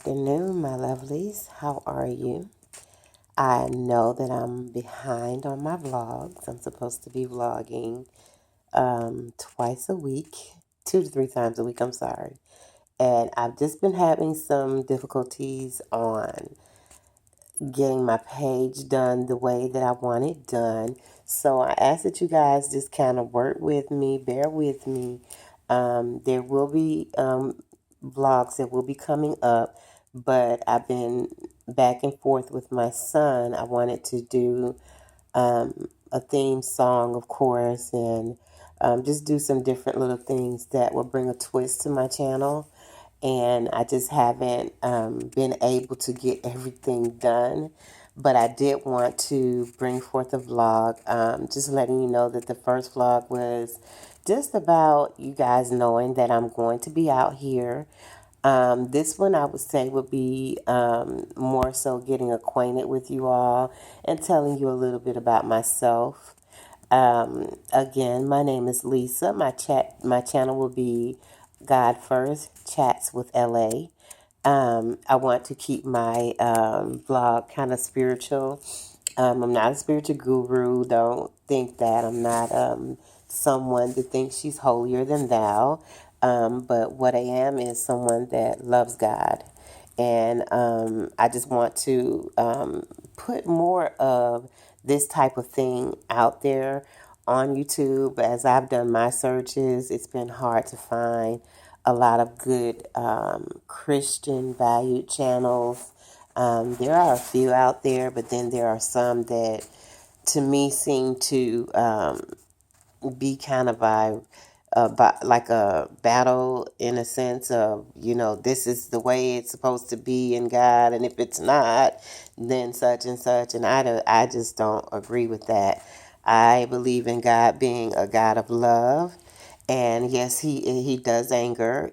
afternoon, my lovelies. How are you? I know that I'm behind on my vlogs. I'm supposed to be vlogging twice a week, 2 to 3 times a week. I'm sorry. And I've just been having some difficulties on getting my page done the way that I want it done. So I ask that you guys just kind of work with me, bear with me. There will be vlogs that will be coming up, but I've been back and forth with my son. I wanted to do a theme song, of course, and just do some different little things that will bring a twist to my channel. And I just haven't been able to get everything done. But I did want to bring forth a vlog, just letting you know that the first vlog was just about you guys knowing that I'm going to be out here. This one I would say would be more so getting acquainted with you all and telling you a little bit about myself. Again, my name is Lisa. My channel will be God First Chats with LA. I want to keep my vlog kind of spiritual. I'm not a spiritual guru. Don't think that. I'm not someone that thinks she's holier than thou. But what I am is someone that loves God. And I just want to put more of this type of thing out there on YouTube. As I've done my searches, it's been hard to find a lot of good Christian valued channels. There are a few out there, but then there are some that to me seem to be kind of like a battle in a sense of, this is the way it's supposed to be in God, and if it's not, then such and such. And I just don't agree with that. I believe in God being a God of love, and yes, he does anger,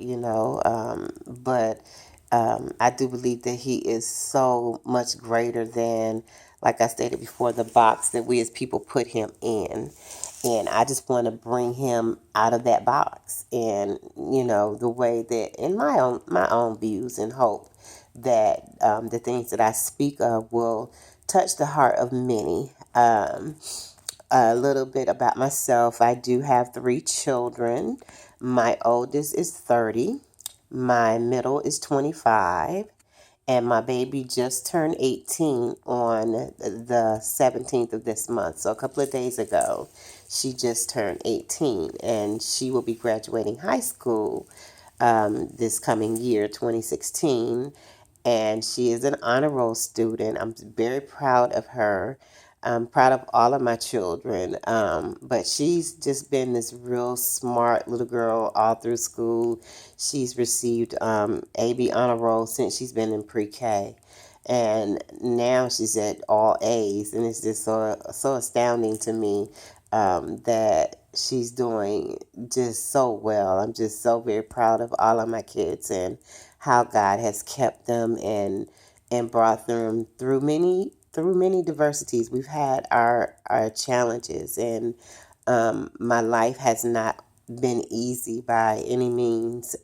but I do believe that he is so much greater than, like I stated before, the box that we as people put him in. And I just want to bring him out of that box, and the way that, in my own views, and hope that the things that I speak of will touch the heart of many. A little bit about myself. I do have 3 children. My oldest is 30. My middle is 25. And my baby just turned 18 on the 17th of this month. So a couple of days ago, she just turned 18. And she will be graduating high school this coming year, 2016. And she is an honor roll student. I'm very proud of her. I'm proud of all of my children. But she's just been this real smart little girl all through school. She's received AB honor roll since she's been in pre-K. And now she's at all A's. And it's just so astounding to me that she's doing just so well. I'm just so very proud of all of my kids and how God has kept them and brought them through many diversities. We've had our challenges, and my life has not been easy by any means.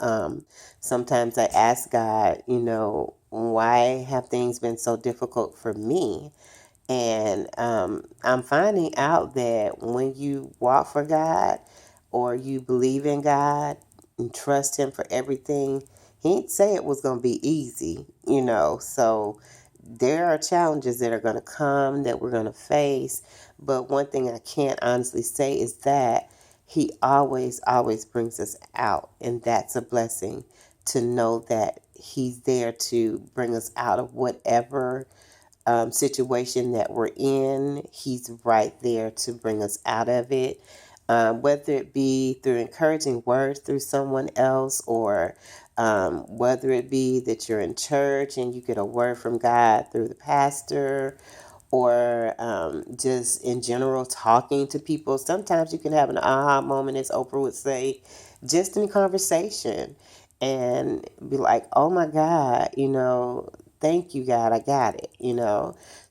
Sometimes I ask God, why have things been so difficult for me? And I'm finding out that when you walk for God, or you believe in God and trust Him for everything, He didn't say it was going to be easy. So there are challenges that are going to come, that we're going to face. But one thing I can't honestly say is that He always, always brings us out. And that's a blessing, to know that He's there to bring us out of whatever situation that we're in. He's right there to bring us out of it. Whether it be through encouraging words through someone else, or whether it be that you're in church and you get a word from God through the pastor, or just in general talking to people. Sometimes you can have an aha moment, as Oprah would say, just in conversation, and be like, oh my God, thank you, God, I got it.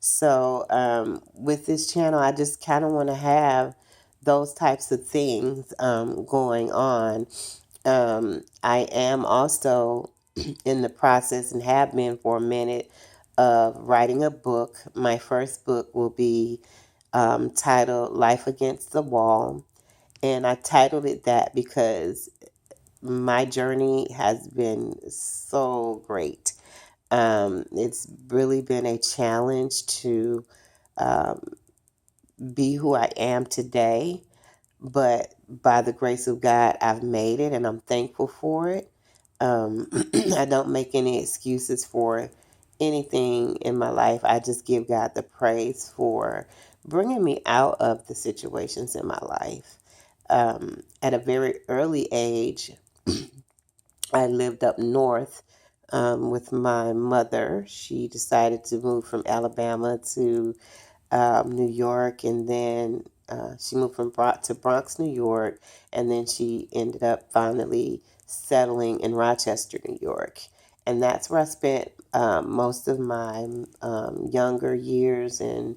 So with this channel, I just kind of want to have those types of things going on. I am also in the process and have been for a minute of writing a book. My first book will be titled Life Against the Wall. And I titled it that because my journey has been so great. It's really been a challenge to um, be who I am today, but by the grace of God, I've made it and I'm thankful for it. I don't make any excuses for anything in my life. I just give God the praise for bringing me out of the situations in my life. At a very early age, I lived up north with my mother. She decided to move from Alabama to New York, and then she moved from to Bronx, New York, and then she ended up finally settling in Rochester, New York, and that's where I spent most of my younger years and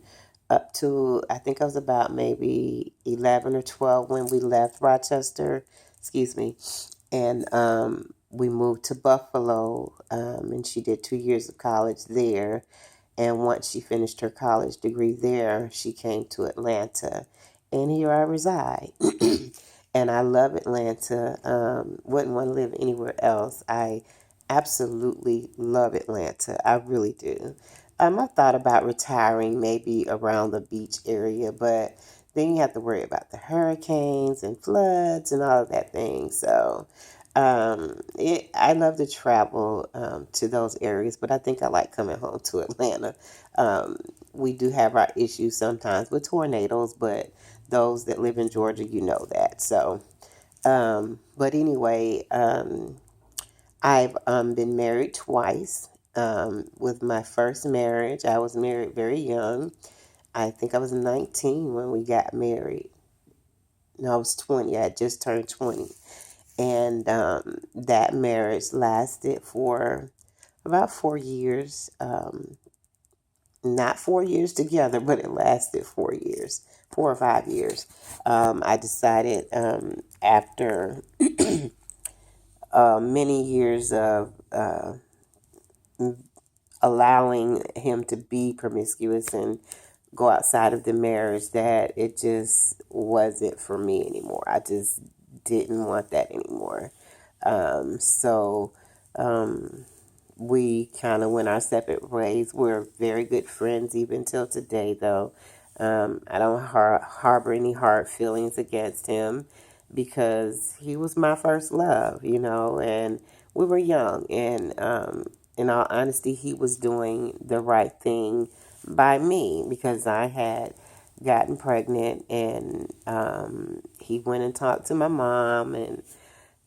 up to I think I was about maybe 11 or 12 when we left Rochester. Excuse me, and we moved to Buffalo, and she did 2 years of college there. And once she finished her college degree there, she came to Atlanta, and here I reside. And I love Atlanta. Wouldn't want to live anywhere else. I absolutely love Atlanta. I really do. I thought about retiring maybe around the beach area, but then you have to worry about the hurricanes and floods and all of that thing. So I love to travel to those areas, but I think I like coming home to Atlanta. Um, we do have our issues sometimes with tornadoes, but those that live in Georgia, you know that. So, but anyway, I've been married twice. With my first marriage, I was married very young. I think I was 19 when we got married. No, I was 20. I had just turned 20. And that marriage lasted for about 4 years. Not 4 years together, but it lasted 4 years, 4 or 5 years. I decided after many years of allowing him to be promiscuous and go outside of the marriage that it just wasn't for me anymore. I just didn't want that anymore. So we kind of went our separate ways. We're very good friends even till today, though. I don't harbor any hard feelings against him because he was my first love, and we were young. And in all honesty, he was doing the right thing by me because I had gotten pregnant, and he went and talked to my mom and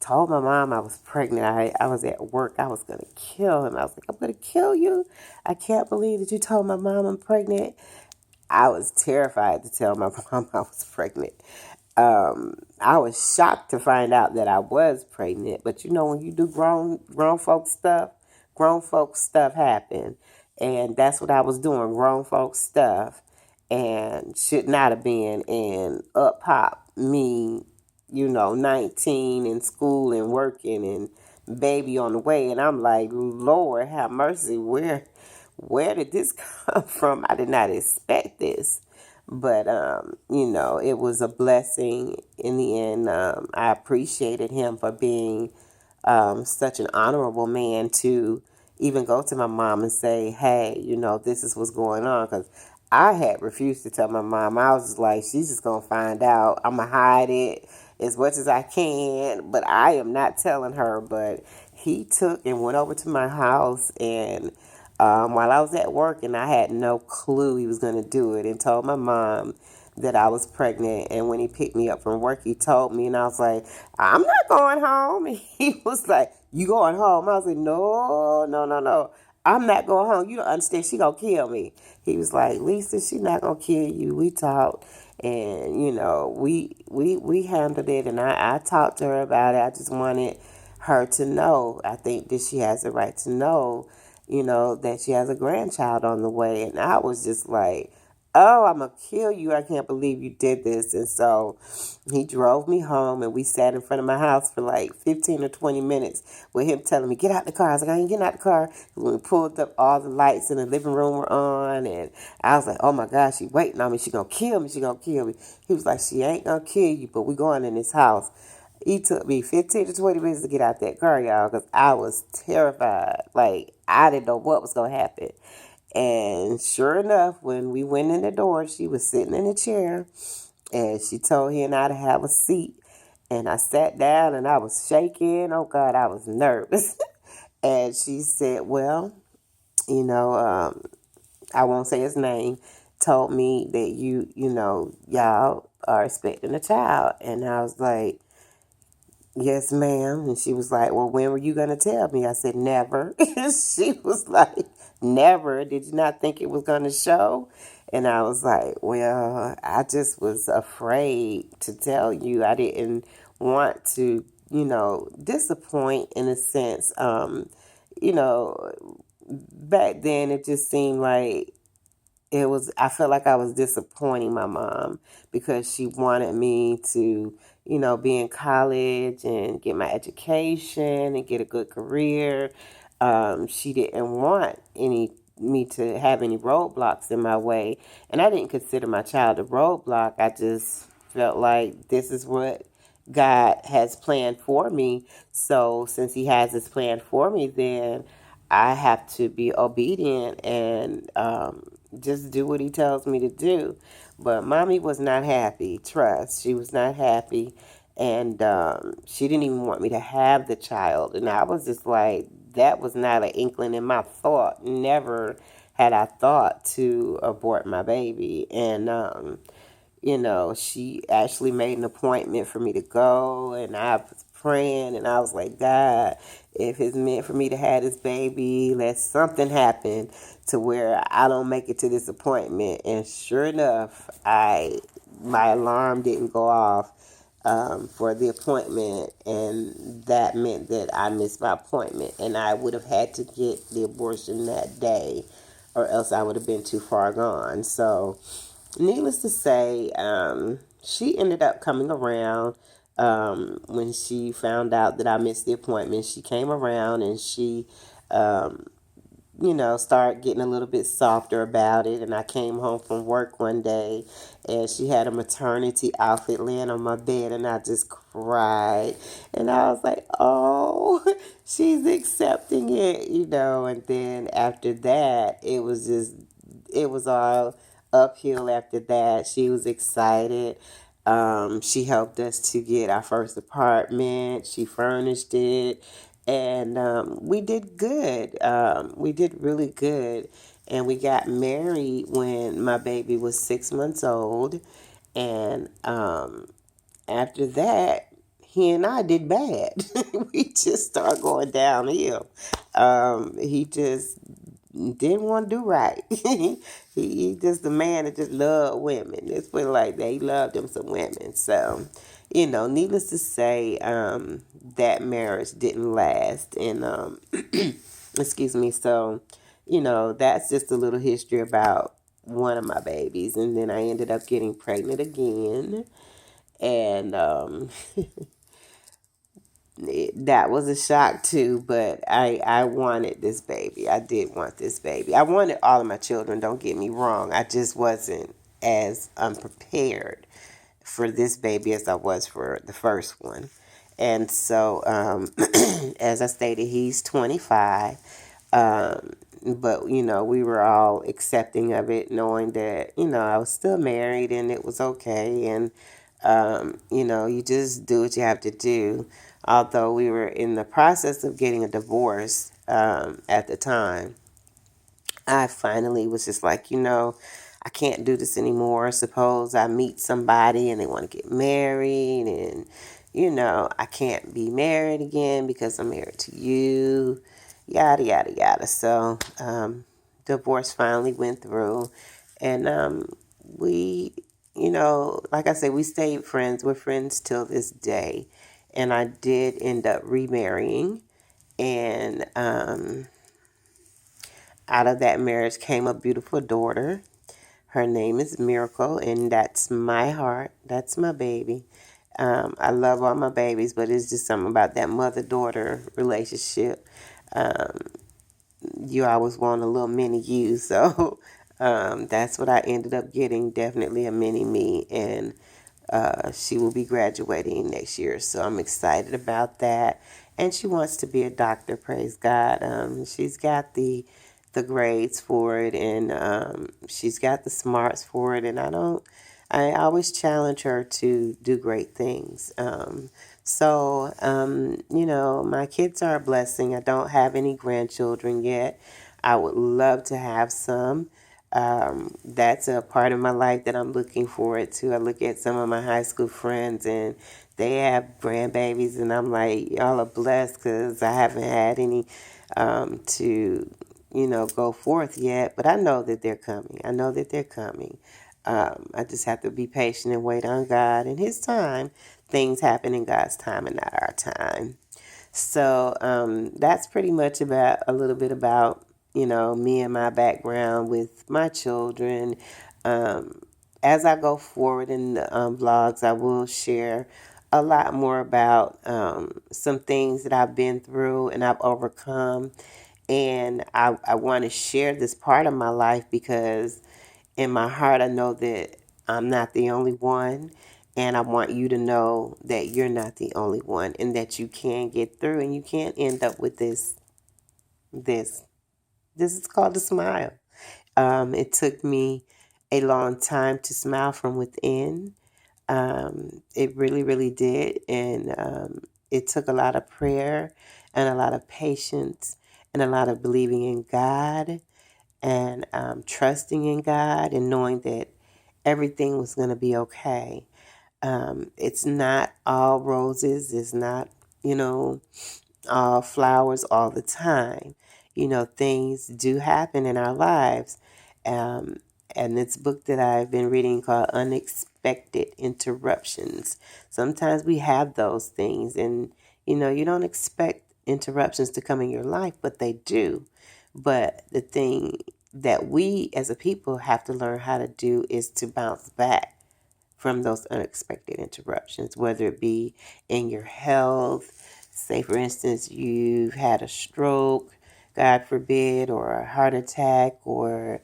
told my mom I was pregnant. I was at work. I was going to kill him. I was like, I'm going to kill you. I can't believe that you told my mom I'm pregnant. I was terrified to tell my mom I was pregnant. I was shocked to find out that I was pregnant. But when you do grown folks stuff happen, and that's what I was doing, grown folks stuff, and should not have been. And up pop me, 19 in school and working and baby on the way, and I'm like, Lord have mercy, where did this come from? I did not expect this. But, it was a blessing in the end. I appreciated him for being such an honorable man to even go to my mom and say, hey, this is what's going on. Because I had refused to tell my mom. I was just like, she's just going to find out. I'm going to hide it as much as I can. But I am not telling her. But he took and went over to my house and while I was at work, and I had no clue he was going to do it, and told my mom that I was pregnant. And when he picked me up from work, he told me, and I was like, I'm not going home. And he was like, you going home? I was like, no, no, no, no. I'm not going home. You don't understand. She going to kill me. He was like, Lisa, she not going to kill you. We talked, and, we handled it, and I talked to her about it. I just wanted her to know. I think that she has the right to know, that she has a grandchild on the way. And I was just like, oh, I'm going to kill you. I can't believe you did this. And so he drove me home and we sat in front of my house for like 15 or 20 minutes with him telling me, get out the car. I was like, I ain't getting out the car. And when we pulled up, all the lights in the living room were on. And I was like, oh my gosh, she waiting on me. She going to kill me. She going to kill me. He was like, she ain't going to kill you, but we going in this house. He took me 15 to 20 minutes to get out that car, y'all, because I was terrified. Like, I didn't know what was going to happen. And sure enough, when we went in the door, she was sitting in a chair and she told he and I to have a seat. And I sat down and I was shaking. Oh God, I was nervous. And she said, well, you know, I won't say his name, told me that y'all are expecting a child. And I was like, yes, ma'am. And she was like, well, when were you going to tell me? I said, never. And she was like, never. Did you not think it was going to show? And I was like, well, I just was afraid to tell you. I didn't want to, disappoint in a sense. You know, back then it just seemed like I felt like I was disappointing my mom because she wanted me to, be in college and get my education and get a good career. She didn't want me to have any roadblocks in my way. And I didn't consider my child a roadblock. I just felt like this is what God has planned for me. So since he has this plan for me, then I have to be obedient and just do what he tells me to do. But mommy was not happy. Trust, she was not happy, and she didn't even want me to have the child. And I was just like, that was not an inkling in my thought. Never had I thought to abort my baby. And she actually made an appointment for me to go, and I was praying, and I was like, God, if it's meant for me to have this baby, let something happen to where I don't make it to this appointment. And sure enough, my alarm didn't go off for the appointment, and that meant that I missed my appointment, and I would have had to get the abortion that day, or else I would have been too far gone. So needless to say, she ended up coming around when she found out that I missed the appointment. She came around and she, um, started getting a little bit softer about it. And I came home from work one day and she had a maternity outfit laying on my bed and I just cried. And I was like, oh, she's accepting it. And then after that, it was all uphill after that. She was excited. She helped us to get our first apartment. She furnished it. And we did good. We did really good. And we got married when my baby was 6 months old. And after that, he and I did bad. We just started going downhill. He just didn't want to do right. He just a man that just loved women. Let's put it like that. He loved them some women. So, needless to say, that marriage didn't last. And excuse me. So, that's just a little history about one of my babies. And then I ended up getting pregnant again. And that was a shock too, but I wanted this baby. I did want this baby. I wanted all of my children, don't get me wrong. I just wasn't as unprepared for this baby as I was for the first one. And so, as I stated, he's 25. But, we were all accepting of it, knowing that, I was still married and it was okay. And, you just do what you have to do. Although we were in the process of getting a divorce at the time, I finally was just like, I can't do this anymore. Suppose I meet somebody and they want to get married, and, I can't be married again because I'm married to you, yada, yada, yada. So, divorce finally went through, and we, like I said, we stayed friends. We're friends till this day. And I did end up remarrying, and out of that marriage came a beautiful daughter. Her name is Miracle, and that's my heart. That's my baby. I love all my babies, but it's just something about that mother daughter relationship. Um, you always want a little mini you, so that's what I ended up getting. Definitely a mini me, and she will be graduating next year, so I'm excited about that. And she wants to be a doctor. Praise God. She's got the grades for it, and she's got the smarts for it. And I always challenge her to do great things. My kids are a blessing. I don't have any grandchildren yet. I would love to have some. That's a part of my life that I'm looking forward to. I look at some of my high school friends and they have grandbabies, and I'm like, y'all are blessed because I haven't had any to, go forth yet. But I know that they're coming. I know that they're coming. I just have to be patient and wait on God and His time. Things happen in God's time and not our time. So that's pretty much about a little bit about me and my background with my children. Um, as I go forward in the vlogs, I will share a lot more about some things that I've been through and I've overcome. And I want to share this part of my life because in my heart, I know that I'm not the only one. And I want you to know that you're not the only one and that you can get through and you can't end up with this. This is called a smile. It took me a long time to smile from within. It really, really did. And it took a lot of prayer and a lot of patience and a lot of believing in God and trusting in God and knowing that everything was going to be okay. It's not all roses. It's not, you know, flowers all the time. Things do happen in our lives. Um, and this book that I've been reading called Unexpected Interruptions. Sometimes we have those things, and you don't expect interruptions to come in your life, but they do. But the thing that we as a people have to learn how to do is to bounce back from those unexpected interruptions, whether it be in your health. Say, for instance, you've had a stroke, God forbid, or a heart attack, or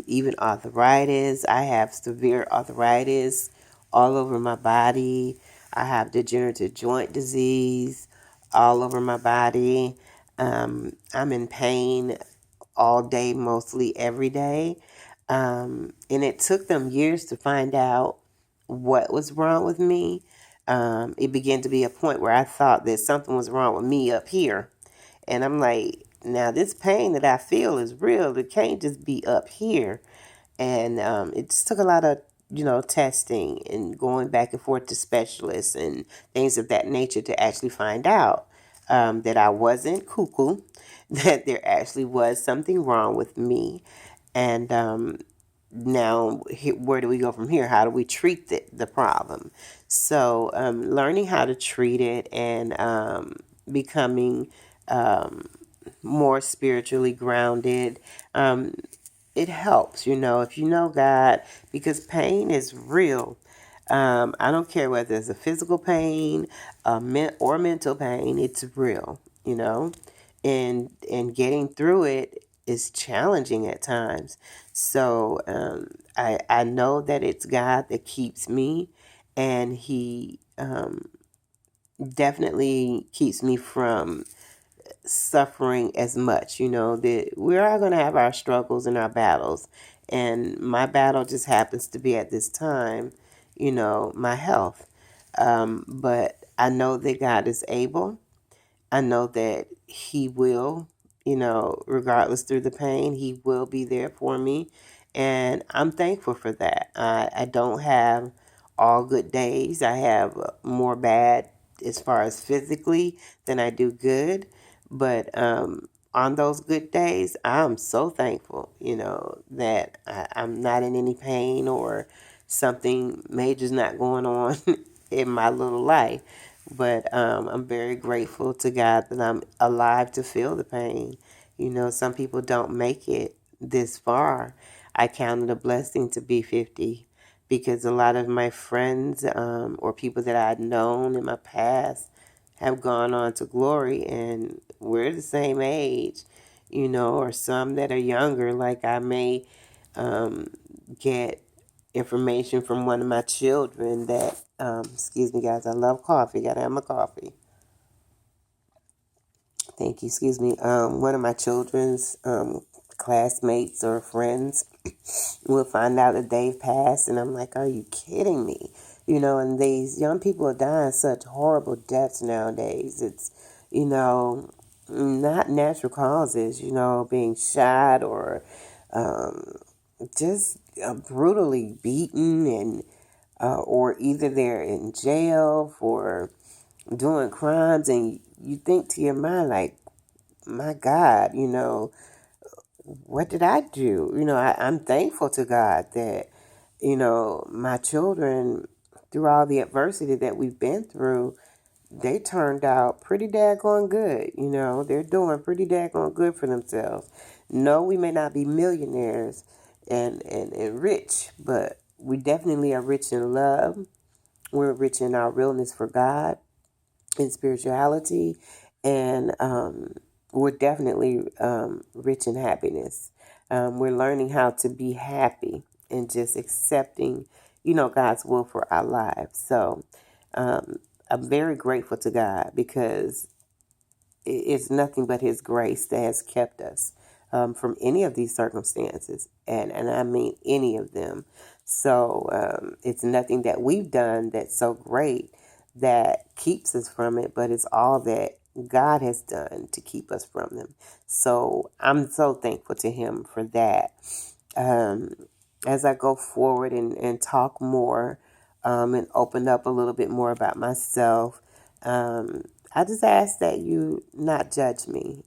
even arthritis. I have severe arthritis all over my body. I have degenerative joint disease all over my body. I'm in pain all day, mostly every day. And it took them years to find out what was wrong with me. It began to be a point where I thought that something was wrong with me up here. And I'm like, now this pain that I feel is real. It can't just be up here. And it just took a lot of testing and going back and forth to specialists and things of that nature to actually find out that I wasn't cuckoo, that there actually was something wrong with me. And now, where do we go from here? How do we treat the problem? So, learning how to treat it and becoming more spiritually grounded. It helps, if you know God, because pain is real. I don't care whether it's a physical pain or mental pain, it's real, and getting through it is challenging at times. So I know that it's God that keeps me, and He definitely keeps me from suffering as much. That we're all going to have our struggles and our battles, and my battle just happens to be at this time, my health. But I know that God is able. I know that He will, regardless through the pain, He will be there for me. And I'm thankful for that. I don't have all good days. I have more bad as far as physically than I do good. But on those good days, I'm so thankful, that I'm not in any pain or something major's not going on in my little life. But I'm very grateful to God that I'm alive to feel the pain. Some people don't make it this far. I count it a blessing to be 50 because a lot of my friends or people that I'd known in my past have gone on to glory, and we're the same age, or some that are younger. Like I may um, get information from one of my children that, excuse me, guys, I love coffee. Gotta have my coffee. Thank you. Excuse me. One of my children's classmates or friends will find out that they've passed, and I'm like, are you kidding me? And these young people are dying such horrible deaths nowadays. It's, not natural causes, being shot or um, just brutally beaten, and or either they're in jail for doing crimes, and you think to your mind, like, my God, what did I do? I'm thankful to God that, my children, through all the adversity that we've been through, they turned out pretty daggone good. They're doing pretty daggone good for themselves. No, we may not be millionaires and rich, but we definitely are rich in love. We're rich in our realness for God in spirituality, and we're definitely rich in happiness. We're learning how to be happy and just accepting, God's will for our lives. So I'm very grateful to God because it's nothing but His grace that has kept us from any of these circumstances, and I mean any of them. So it's nothing that we've done that's so great that keeps us from it, but it's all that God has done to keep us from them. So I'm so thankful to Him for that. um, as I go forward and talk more and open up a little bit more about myself, um, I just ask that you not judge me,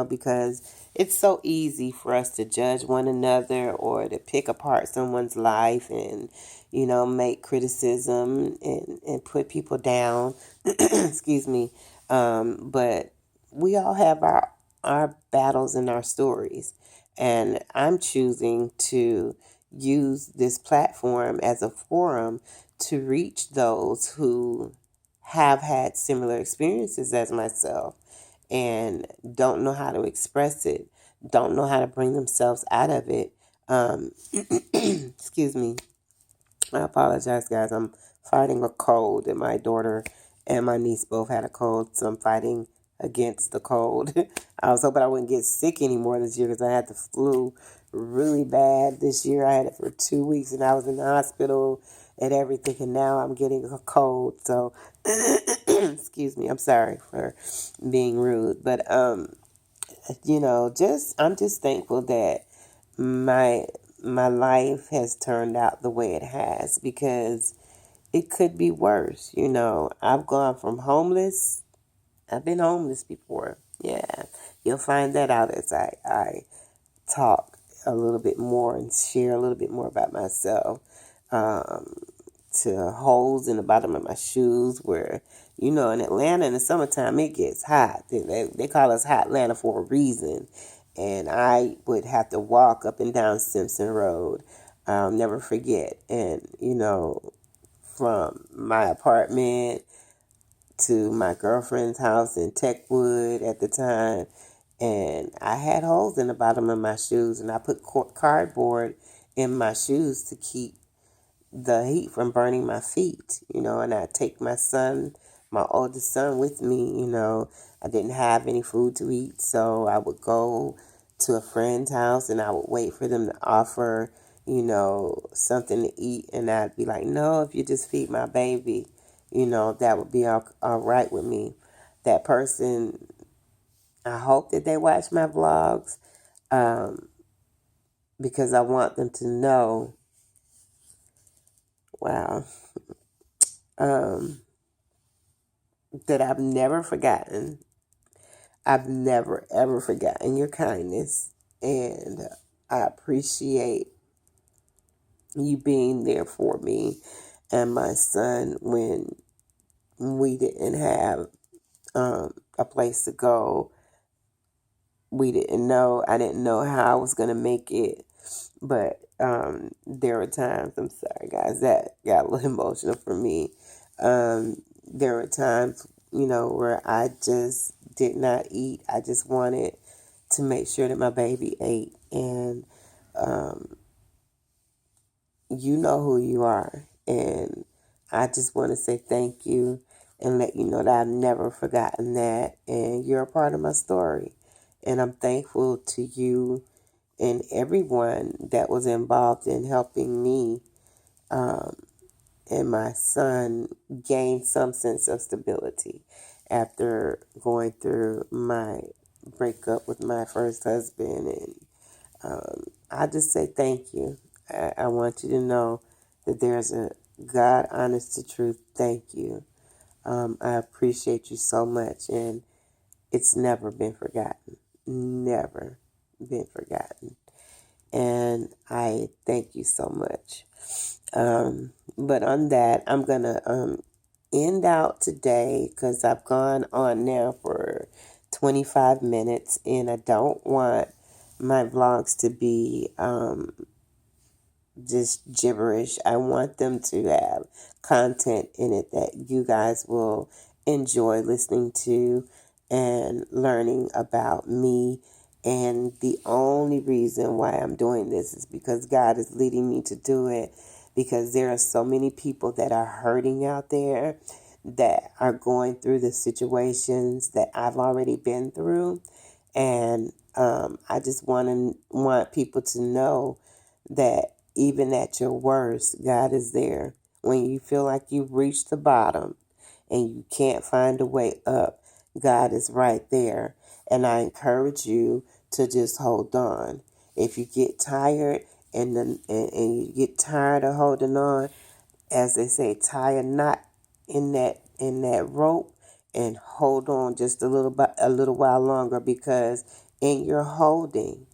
because it's so easy for us to judge one another or to pick apart someone's life and, make criticism and put people down. Excuse me. But we all have our battles and our stories. And I'm choosing to use this platform as a forum to reach those who have had similar experiences as myself and don't know how to express it, don't know how to bring themselves out of it. Excuse me. I apologize, guys. I'm fighting a cold, and my daughter and my niece both had a cold, so I'm fighting against the cold. I was hoping I wouldn't get sick anymore this year because I had the flu really bad this year. I had it for 2 weeks, and I was in the hospital and everything, and now I'm getting a cold. So, excuse me. I'm sorry for being rude, but just I'm just thankful that my my life has turned out the way it has because it could be worse. I've gone from homeless. I've been homeless before. Yeah, you'll find that out as I talk a little bit more and share a little bit more about myself. Um, to holes in the bottom of my shoes where, in Atlanta in the summertime, it gets hot. They call us Hot Atlanta for a reason. And I would have to walk up and down Simpson Road. I'll never forget. And, from my apartment to my girlfriend's house in Techwood at the time. And I had holes in the bottom of my shoes, and I put cardboard in my shoes to keep the heat from burning my feet, and I take my oldest son with me, I didn't have any food to eat, so I would go to a friend's house and I would wait for them to offer, something to eat, and I'd be like, no, if you just feed my baby, that would be all right with me. That person, I hope that they watch my vlogs, um, because I want them to know, wow, um, that I've never forgotten. I've never, ever forgotten your kindness. And I appreciate you being there for me and my son when we didn't have a place to go. I didn't know how I was going to make it. But There were times, I'm sorry guys, that got a little emotional for me. There were times, where I just did not eat. I just wanted to make sure that my baby ate. And um, you know who you are. And I just want to say thank you and let you know that I've never forgotten that. And you're a part of my story. And I'm thankful to you and everyone that was involved in helping me um, and my son gain some sense of stability after going through my breakup with my first husband. And I just say thank you. I want you to know that there's a God honest to truth. Thank you. I appreciate you so much, and it's never been forgotten. Never been forgotten. And I thank you so much. But on that, I'm going to end out today because I've gone on now for 25 minutes and I don't want my vlogs to be just gibberish. I want them to have content in it that you guys will enjoy listening to and learning about me. And the only reason why I'm doing this is because God is leading me to do it, because there are so many people that are hurting out there that are going through the situations that I've already been through. And I just want people to know that even at your worst, God is there. When you feel like you've reached the bottom and you can't find a way up, God is right there. And I encourage you to just hold on. If you get tired and you get tired of holding on, as they say, tie a knot in that rope and hold on just a little while longer, because in your holding,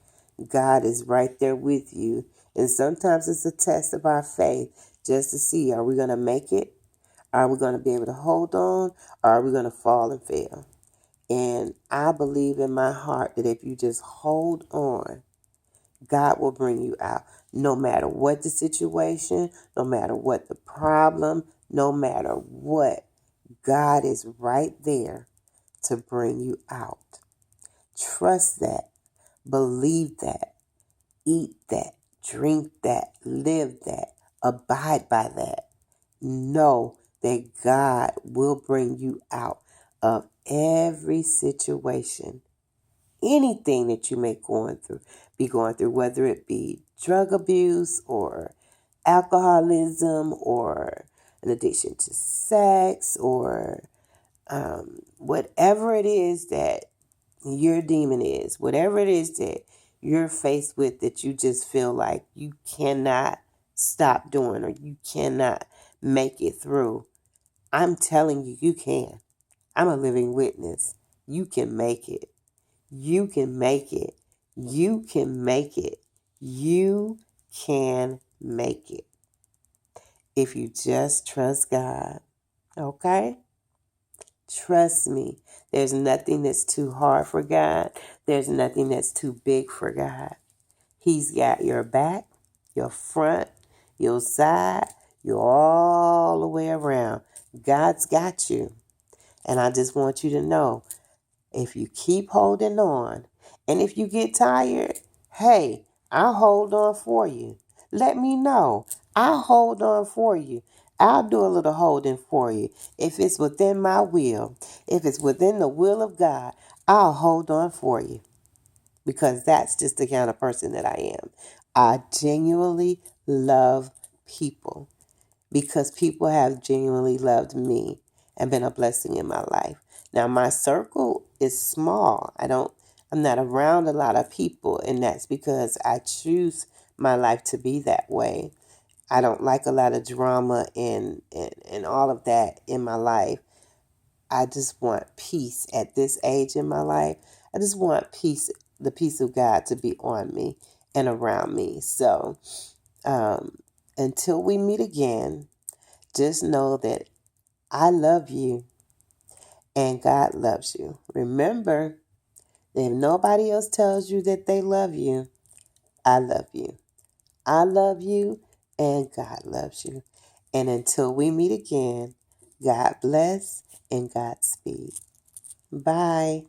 God is right there with you. And sometimes it's a test of our faith just to see, are we going to make it? Are we going to be able to hold on? Or are we going to fall and fail? And I believe in my heart that if you just hold on, God will bring you out. No matter what the situation, no matter what the problem, no matter what, God is right there to bring you out. Trust that. Believe that. Eat that. Drink that. Live that. Abide by that. Know that God will bring you out of every situation, anything that you may be going through, whether it be drug abuse or alcoholism or an addiction to sex or whatever it is that your demon is, whatever it is that you're faced with that you just feel like you cannot stop doing or you cannot make it through. I'm telling you, you can. I'm a living witness. You can make it. You can make it. You can make it. You can make it if you just trust God. Okay? Trust me. There's nothing that's too hard for God. There's nothing that's too big for God. He's got your back, your front, your side, you're all the way around. God's got you. And I just want you to know, if you keep holding on, and if you get tired, hey, I'll hold on for you. Let me know. I'll hold on for you. I'll do a little holding for you. If it's within my will, if it's within the will of God, I'll hold on for you, because that's just the kind of person that I am. I genuinely love people, because people have genuinely loved me and been a blessing in my life. Now my circle is small. I'm not around a lot of people, and that's because I choose my life to be that way. I don't like a lot of drama and all of that in my life. I just want peace at this age in my life. I just want peace, the peace of God to be on me and around me. So um, until we meet again, just know that I love you and God loves you. Remember that if nobody else tells you that they love you, I love you. I love you and God loves you. And until we meet again, God bless and Godspeed. Bye.